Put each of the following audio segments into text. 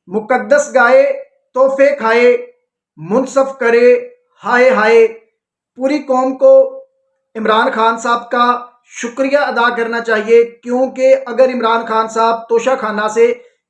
मुकद्दस गाए, तोहफे खाए, मुनसफ करे, हाय हाय। पूरी कौम को इमरान खान साहब का शुक्रिया अदा करना चाहिए, क्योंकि अगर इमरान खान साहब तोशा खाना से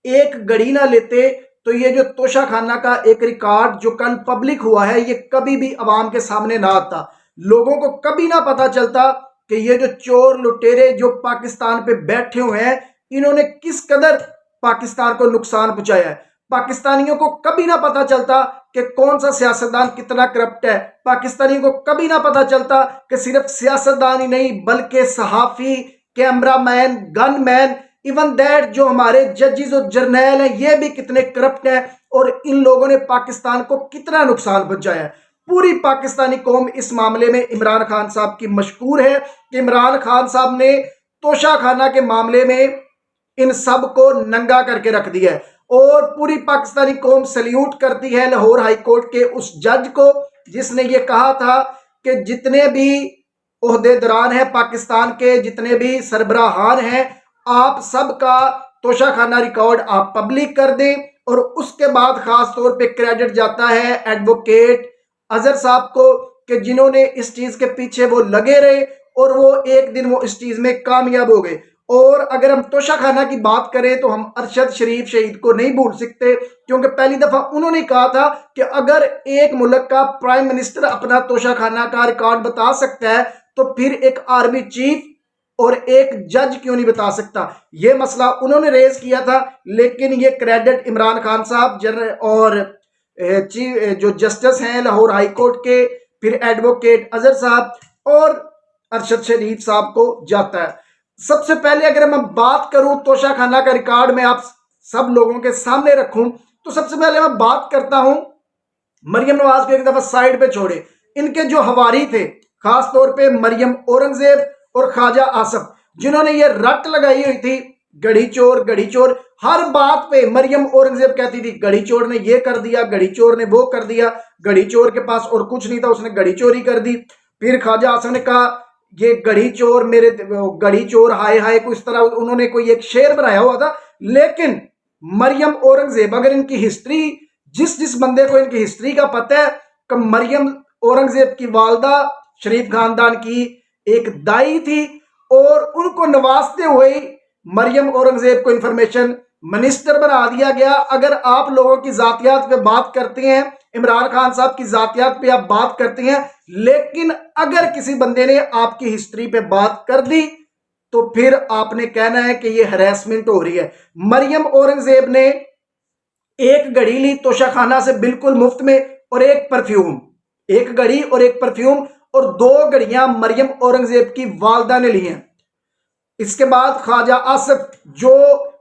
एक घड़ी ना लेते तो ये जो तोशा खाना का एक रिकॉर्ड जो कल पब्लिक हुआ है ये कभी भी अवाम के सामने ना आता। लोगों को कभी ना पता चलता कि ये जो चोर लुटेरे जो पाकिस्तान पे बैठे हुए हैं इन्होंने किस कदर पाकिस्तान को नुकसान पहुंचाया है। पाकिस्तानियों को कभी ना पता चलता कि कौन सा सियासतदान कितना करप्ट है। पाकिस्तानियों को कभी ना पता चलता कि सिर्फ सियासतदान ही नहीं बल्कि सहाफी, कैमरामैन, गनमैन, इवन दैट जो हमारे जजेस और जर्नैल हैं ये भी कितने करप्ट हैं और इन लोगों ने पाकिस्तान को कितना नुकसान पहुंचाया है। पूरी पाकिस्तानी कौम इस मामले में इमरान खान साहब की मशकूर है कि इमरान खान साहब ने तोशा खाना के मामले में इन सब को नंगा करके रख दिया है। और पूरी पाकिस्तानी कौम सल्यूट करती है लाहौर हाई कोर्ट के उस जज को जिसने ये कहा था कि जितने भी ओहदेदारान हैं पाकिस्तान के, जितने भी सरबराहान हैं, आप सबका तोशाखाना रिकॉर्ड आप पब्लिक कर दें। और उसके बाद खास तौर पे क्रेडिट जाता है एडवोकेट अजहर साहब को कि जिन्होंने इस चीज के पीछे वो लगे रहे और वो एक दिन वो इस चीज में कामयाब हो गए। और अगर हम तोशाखाना की बात करें तो हम अरशद शरीफ शहीद को नहीं भूल सकते, क्योंकि पहली दफा उन्होंने कहा था कि अगर एक मुल्क का प्राइम मिनिस्टर अपना तोशाखाना का रिकॉर्ड बता सकता है तो फिर एक आर्मी चीफ और एक जज क्यों नहीं बता सकता। यह मसला उन्होंने रेज किया था, लेकिन ये क्रेडिट इमरान खान साहब जनरल और चीफ जो जस्टिस हैं लाहौर हाई कोर्ट के, फिर एडवोकेट अजहर साहब और अरशद शरीफ साहब को जाता है। सबसे पहले अगर मैं बात करूं तोशाखाना का रिकॉर्ड में आप सब लोगों के सामने रखूं तो सबसे पहले मैं बात करता हूं मरियम नवाज को एक दफा साइड पे छोड़े। इनके जो हवारी थे खास तौर पे मरियम औरंगजेब और ख्वाजा आसफ जिन्होंने ये रट लगाई हुई थी गढ़ी चोर गढ़ी चोर। हर बात पे मरियम औरंगजेब कहती थी गढ़ी चोर ने ये कर दिया, गढ़ी चोर ने वो कर दिया, गढ़ी चोर के पास और कुछ नहीं था उसने गढ़ी चोरी कर दी। फिर ख्वाजा आसफ ने कहा ये गढ़ी चोर मेरे गढ़ी चोर हाय हाय को इस तरह उन्होंने कोई एक शेर बनाया हुआ था। लेकिन मरियम औरंगजेब अगर इनकी हिस्ट्री जिस जिस बंदे को इनकी हिस्ट्री का पता है कि मरियम औरंगजेब की वालदा शरीफ खानदान की एक दाई थी और उनको नवाजते हुए मरियम औरंगजेब को इंफॉर्मेशन मिनिस्टर बना दिया गया। अगर आप लोगों की जातियात पे बात करते हैं, इमरान खान साहब की जातियात पे आप बात करते हैं, लेकिन अगर किसी बंदे ने आपकी हिस्ट्री पे बात कर दी तो फिर आपने कहना है कि ये हरेसमेंट हो रही है। मरियम औरंगजेब ने एक घड़ी ली तोशाखाना से बिल्कुल मुफ्त में और एक परफ्यूम, एक घड़ी और एक परफ्यूम और 2 घड़ियां मरियम औरंगजेब की वालदा ने ली हैं। इसके बाद ख्वाजा आसफ जो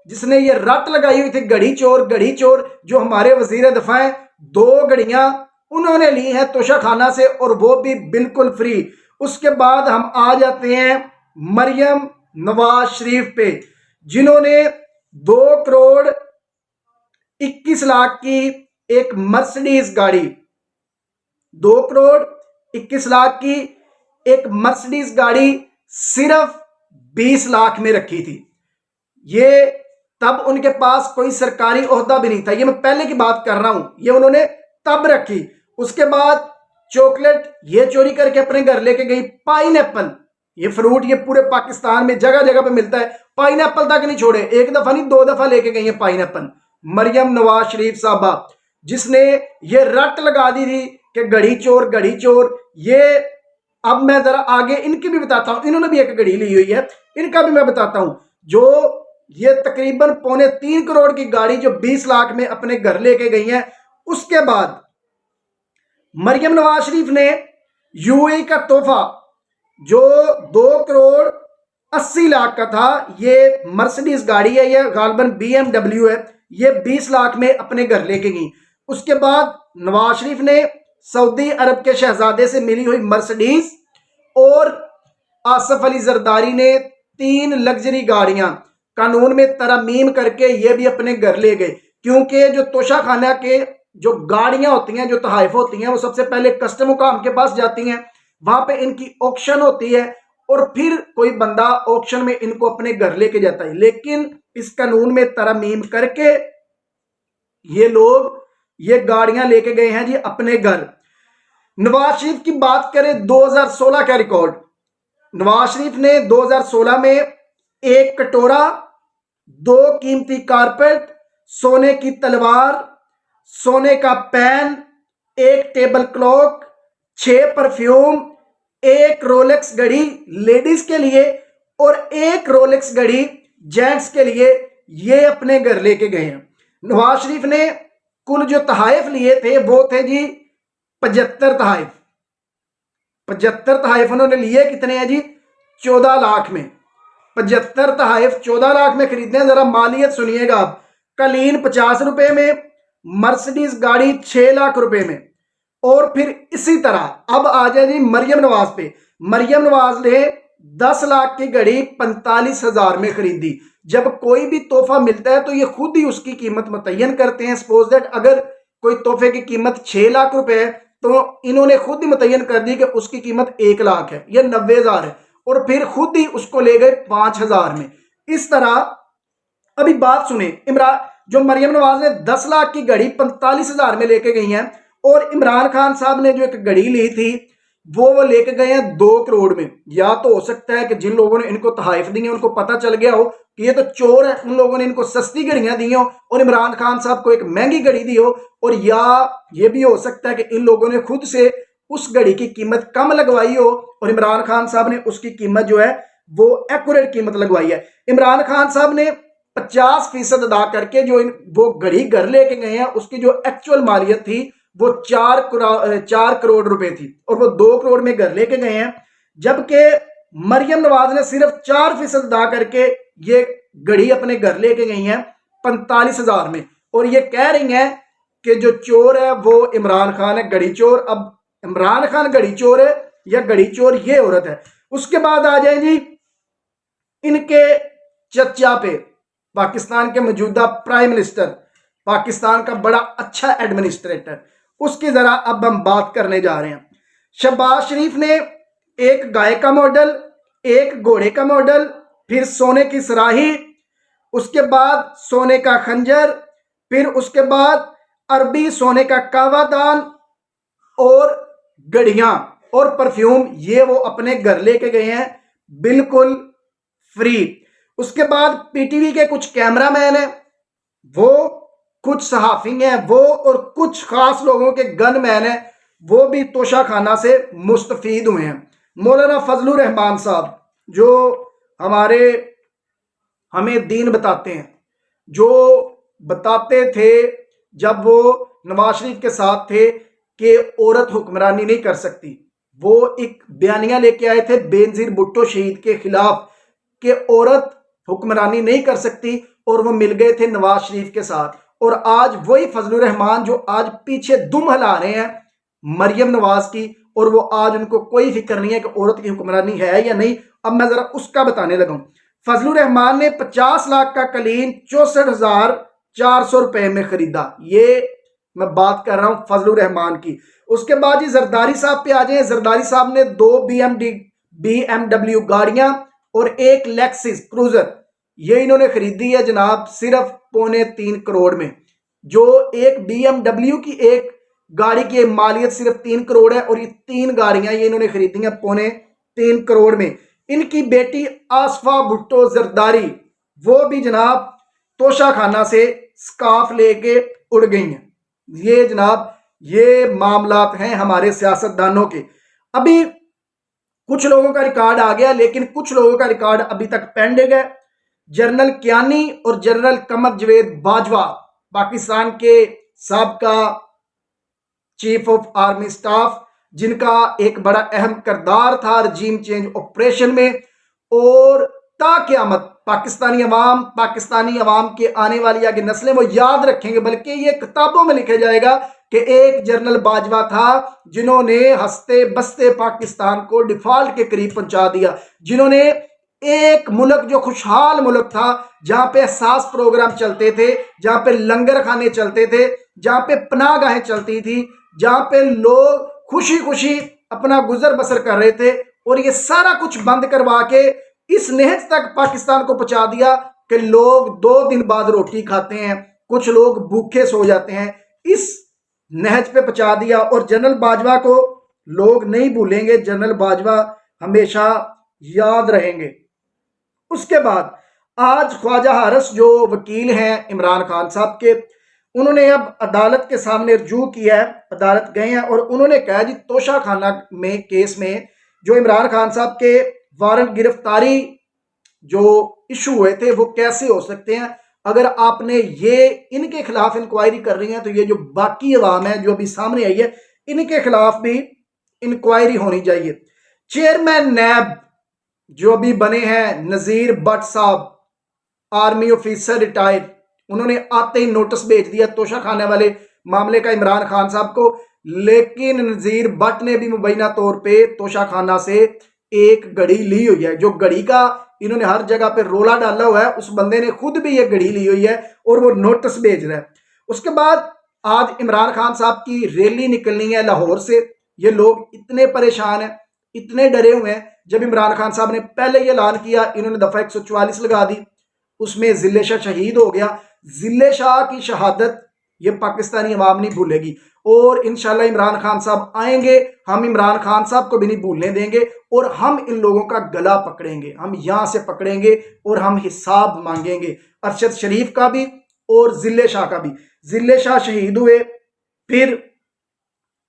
जिसने ये रट लगाई हुई थी घड़ी चोर जो हमारे वजीर दफा हैं, 2 घड़ियां उन्होंने ली हैं तोशाखाना से और वो भी बिल्कुल फ्री। उसके बाद हम आ जाते हैं मरियम नवाज शरीफ पे जिन्होंने 2 करोड़ 21 लाख की एक मर्सिडीज गाड़ी, 2 करोड़ 21 लाख की एक मर्सिडीज गाड़ी सिर्फ 20 लाख में रखी थी। ये तब उनके पास कोई सरकारी ओहदा भी नहीं था, ये मैं पहले की बात कर रहा हूं, ये उन्होंने तब रखी। उसके बाद चॉकलेट ये चोरी करके अपने घर लेके गई। पाइनएप्पल, ये फ्रूट ये पूरे पाकिस्तान में जगह जगह पे मिलता है, पाइनएप्पल तक नहीं छोड़े, एक दफा नहीं 2 दफा लेके गई है पाइनएप्पल। मरियम नवाज शरीफ साहबा जिसने ये रट लगा दी थी कि घड़ी चोर ये। अब मैं जरा आगे इनकी भी बताता हूं, इन्होंने भी एक घड़ी ली हुई है, इनका भी मैं बताता हूं। जो ये तकरीबन 3.25 करोड़ की गाड़ी जो 20 लाख में अपने घर लेके गई है। उसके बाद मरियम नवाज शरीफ ने यूएई का तोहफा जो 2 करोड़ 80 लाख का था, ये मर्सिडीज गाड़ी है, ये गालबन BMW है, ये 20 लाख में अपने घर लेके गई। उसके बाद नवाज शरीफ ने सऊदी अरब के शहजादे से मिली हुई मर्सिडीज और आसफ अली जरदारी ने 3 लग्जरी गाड़ियां कानून में तरमीम करके ये भी अपने घर ले गए। क्योंकि जो तोशाखाना के जो गाड़ियां होती हैं, जो तहाइफ होती हैं, वो सबसे पहले कस्टम हुकाम के पास जाती हैं, वहां पे इनकी ऑक्शन होती है और फिर कोई बंदा ऑक्शन में इनको अपने घर लेके जाता है। लेकिन इस कानून में तरमीम करके ये लोग ये गाड़ियां लेके गए हैं जी अपने घर। नवाज शरीफ की बात करें 2016 का रिकॉर्ड, नवाज शरीफ ने 2016 में एक कटोरा, दो कीमती कारपेट, सोने की तलवार, सोने का पैन, एक टेबल क्लॉक, 6 परफ्यूम, एक रोलेक्स घड़ी लेडीज के लिए और एक रोलेक्स घड़ी जेंट्स के लिए ये अपने घर लेके गए हैं। नवाज शरीफ ने कुल जो तहाइफ लिए थे वो थे जी 75 तहाइफ। 75 तहाइफ उन्होंने लिए, कितने हैं जी? 14 लाख में। 75 तहाइफ 14 लाख में खरीदने हैं। जरा मालियत सुनिएगा आप। कलीन 50 रुपए में, मर्सिडीज गाड़ी 6 लाख रुपए में। और फिर इसी तरह अब आ जाए जी मरियम नवाज पे। मरियम नवाज ने 10 लाख की घड़ी 45,000 में खरीदी। जब कोई भी तोहफा मिलता है तो ये खुद ही उसकी कीमत मुतय्यन करते हैं। सपोज दैट अगर कोई तोहफे की कीमत 6 लाख रुपए है तो इन्होंने खुद ही मुतय्यन कर दी कि उसकी कीमत 1 लाख है या 90,000 है, और फिर खुद ही उसको ले गए 5,000 में। इस तरह अभी बात सुने, इमरान जो मरियम नवाज ने 10 लाख की घड़ी 45,000 में लेके गई हैं, और इमरान खान साहब ने जो एक घड़ी ली थी वो लेके गए हैं 2 करोड़ में। या तो हो सकता है कि जिन लोगों ने इनको तहाइफ दी हैं उनको पता चल गया हो कि ये तो चोर है, उन लोगों ने इनको सस्ती घड़ियां दी हो और इमरान खान साहब को एक महंगी घड़ी दी हो। और या ये भी हो सकता है कि इन लोगों ने खुद से उस घड़ी की कीमत कम लगवाई हो और इमरान खान साहब ने उसकी कीमत जो है वो एक्यूरेट कीमत लगवाई है। इमरान खान साहब ने 50% अदा करके जो वो घड़ी घर लेके गए हैं उसकी जो एक्चुअल मालियत थी वो 4 करोड़ रुपए थी, और वो 2 करोड़ में घर लेके गए हैं। जबकि मरियम नवाज ने सिर्फ 4% अदा करके ये घड़ी अपने घर लेके गई हैं 45,000 में, और ये कह रही हैं कि जो चोर है वो इमरान खान है, घड़ी चोर। अब इमरान खान घड़ी चोर है या घड़ी चोर ये औरत है। उसके बाद आ जाए जी इनके चर्चा पे, पाकिस्तान के मौजूदा प्राइम मिनिस्टर, पाकिस्तान का बड़ा अच्छा एडमिनिस्ट्रेटर, उसकी जरा अब हम बात करने जा रहे हैं। शहबाज शरीफ ने एक गाय का मॉडल, एक घोड़े का मॉडल, फिर सोने की सराही, उसके बाद सोने का खंजर, फिर उसके बाद अरबी सोने का कावादान और घड़ियां और परफ्यूम, ये वो अपने घर लेके गए हैं बिल्कुल फ्री। उसके बाद पीटीवी के कुछ कैमरामैन हैं, वो कुछ सहाफी हैं वो, और कुछ खास लोगों के गनमैन हैं, वो भी तोशाखाना से मुस्तफीद हुए हैं। मौलाना फजलुर रहमान साहब जो हमें दीन बताते हैं, जो बताते थे जब वो नवाज शरीफ के साथ थे कि औरत हुक्मरानी नहीं कर सकती, वो एक बयानिया लेके आए थे बेनजीर भुट्टो शहीद के खिलाफ कि औरत हुक्मरानी नहीं कर सकती, और वो मिल गए थे नवाज शरीफ के साथ। और आज वही फजलुर रहमान जो आज पीछे दुम हिला रहे हैं मरियम नवाज की, और वो आज उनको कोई फिक्र नहीं है कि औरत की हुक्मरानी है या नहीं। अब मैं जरा उसका बताने लगा। फजलुर रहमान ने 50 लाख का कलीन 64,400 रुपए में खरीदा। ये मैं बात कर रहा हूं फजलुर रहमान की। उसके बाद ही जरदारी साहब पे आ जाए। जरदारी साहब ने 2 BMW गाड़ियां और एक लेक्सिस क्रूजर, ये इन्होंने खरीदी है जनाब सिर्फ 3.25 करोड़ में। जो एक BMW की एक गाड़ी की मालियत सिर्फ 3 करोड़ है, और ये 3 गाड़ियां ये इन्होंने खरीदी हैं 3.25 करोड़ में। इनकी बेटी आसफा भुट्टो जरदारी, वो भी जनाब तोशाखाना से स्काफ लेके उड़ गई हैं। ये जनाब ये मामलात हैं हमारे सियासतदानों के। अभी कुछ लोगों का रिकॉर्ड आ गया, लेकिन कुछ लोगों का रिकॉर्ड अभी तक पेंडिंग है। जनरल कियानी और जनरल कमर जवेद बाजवा, पाकिस्तान के साबका चीफ ऑफ आर्मी स्टाफ, जिनका एक बड़ा अहम किरदार था रजीम चेंज ऑपरेशन में, और ताक़यामत पाकिस्तानी अवाम के आने वाली आगे नस्लें वो याद रखेंगे, बल्कि ये किताबों में लिखा जाएगा कि एक जनरल बाजवा था जिन्होंने हंसते बसते पाकिस्तान को डिफॉल्ट के करीब पहुंचा दिया, जिन्होंने एक मुल्क जो खुशहाल मुल्क था, जहां पे एहसास प्रोग्राम चलते थे, जहां पे लंगर खाने चलते थे, जहां पे पनाहगाहें चलती थी, जहां पे लोग खुशी खुशी अपना गुजर बसर कर रहे थे, और ये सारा कुछ बंद करवा के इस निहत तक पाकिस्तान को पहुंचा दिया कि लोग 2 दिन बाद रोटी खाते हैं, कुछ लोग भूखे सो जाते हैं। इस नहज पे पहुंचा दिया और जनरल बाजवा को लोग नहीं भूलेंगे, जनरल बाजवा हमेशा याद रहेंगे। उसके बाद आज ख्वाजा हारिस जो वकील हैं इमरान खान साहब के, उन्होंने अब अदालत के सामने रुजू किया है, अदालत गए हैं और उन्होंने कहा जी तोशा खाना में केस में जो इमरान खान साहब के वारंट गिरफ्तारी जो इशू हुए थे वो कैसे हो सकते हैं। अगर आपने ये इनके खिलाफ इंक्वायरी कर रही है तो ये जो बाकी अवाम है जो अभी सामने आई है इनके खिलाफ भी इंक्वायरी होनी चाहिए। चेयरमैन नैब जो अभी बने हैं नजीर भट्ट साहब, आर्मी ऑफिसर रिटायर्ड, उन्होंने आते ही नोटिस भेज दिया तोशा खाने वाले मामले का इमरान खान साहब को। लेकिन नजीर भट्ट ने भी मुबैना तौर पे तोशा खाना से एक घड़ी ली हुई है। जो घड़ी का इन्होंने हर जगह पे रोला डाला हुआ है, उस बंदे ने खुद भी ये घड़ी ली हुई है और वो नोटिस भेज रहा है। उसके बाद आज इमरान खान साहब की रैली निकलनी है लाहौर से। ये लोग इतने परेशान हैं, इतने डरे हुए हैं। जब इमरान खान साहब ने पहले ये ऐलान किया, इन्होंने दफा 144 लगा दी, उसमें जिले शाह शहीद हो गया। जिले शाह की शहादत ये पाकिस्तानी अवाम नहीं भूलेगी और इंशाल्लाह इमरान खान साहब आएंगे, हम इमरान खान साहब को भी नहीं भूलने देंगे और हम इन लोगों का गला पकड़ेंगे, हम यहां से पकड़ेंगे और हम हिसाब मांगेंगे अरशद शरीफ का भी और जिले शाह का भी। जिले शाह शहीद हुए, फिर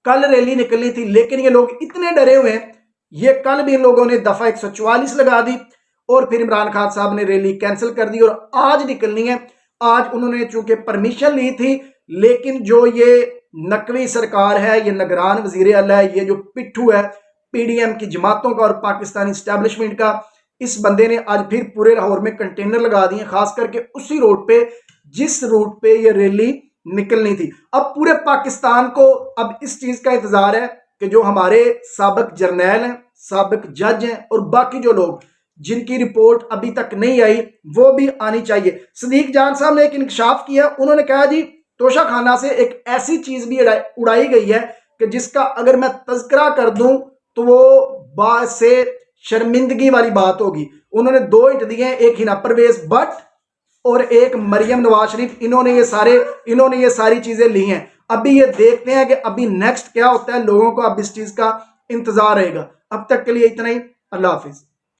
कल रैली निकलनी थी लेकिन ये लोग इतने डरे हुए हैं, ये कल भी इन लोगों ने दफा 144 लगा दी और फिर इमरान खान साहब ने रैली कैंसिल कर दी और आज निकलनी है। आज उन्होंने चूंकि परमिशन ली थी लेकिन जो ये नकवी सरकार है, ये निगरान वजीर आला है, ये जो पिट्ठू है पीडीएम की जमातों का और पाकिस्तानी इस्टेब्लिशमेंट का, इस बंदे ने आज फिर पूरे लाहौर में कंटेनर लगा दिए, खास करके उसी रोड पे जिस रूट पे ये रैली निकलनी थी। अब पूरे पाकिस्तान को अब इस चीज का इंतजार है कि जो हमारे साबिक जर्नैल हैं, साबिक जज हैं और बाकी जो लोग जिनकी रिपोर्ट अभी तक नहीं आई वो भी आनी चाहिए। सदीक जान साहब ने एक इंकशाफ किया, उन्होंने कहा जी तोशा खाना से एक ऐसी चीज भी उड़ाई गई है कि जिसका अगर मैं तज़किरा कर दूं तो वो बात से शर्मिंदगी वाली बात होगी। उन्होंने दो हिट दिए हैं, एक हिना परवेज भट्ट और एक मरियम नवाज शरीफ, इन्होंने ये सारी चीजें ली हैं। अभी ये देखते हैं कि अभी नेक्स्ट क्या होता है, लोगों को अब इस चीज का इंतजार रहेगा। अब तक के लिए इतना ही, अल्लाह हाफिज।